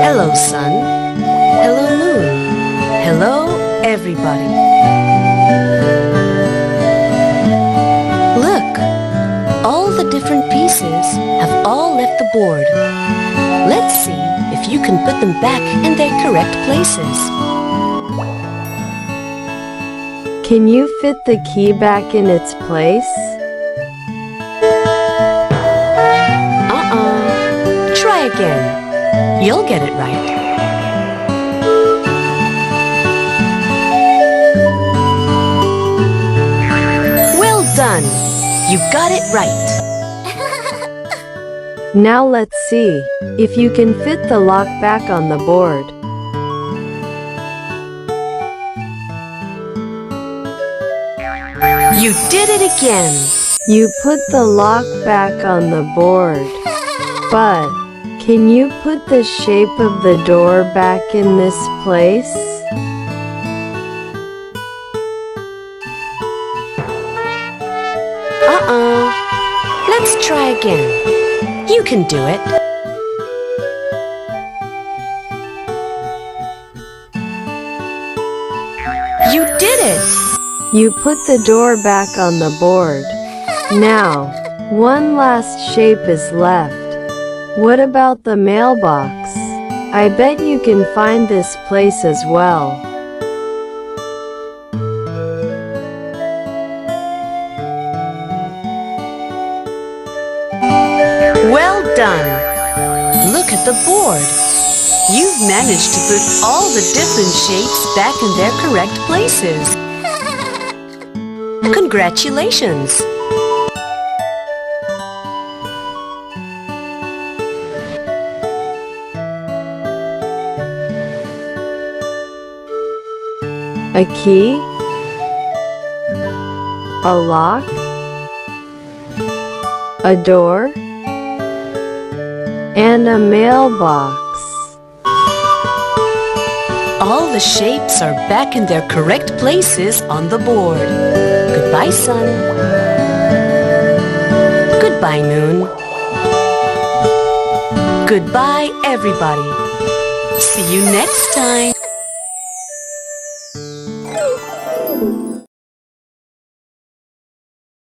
Hello, sun. Hello, moon. Hello, everybody. Look, all the different pieces have all left the board. Let's see if you can put them back in their correct places. Can you fit the key back in its place? Try again. You'll get it right. Well done! You got it right. Now let's see if you can fit the lock back on the board. You did it again. You put the lock back on the board. But can you put the shape of the door back in this place? Let's try again. You can do it. You did it! You put the door back on the board. Now, one last shape is left. What about the mailbox? I bet you can find this place as well. Well done! Look at the board. You've managed to put all the different shapes back in their correct places. Congratulations! A key? A lock? A door? And a mailbox. All the shapes are back in their correct places on the board. Goodbye, sun. Goodbye, moon. Goodbye, everybody. See you next time.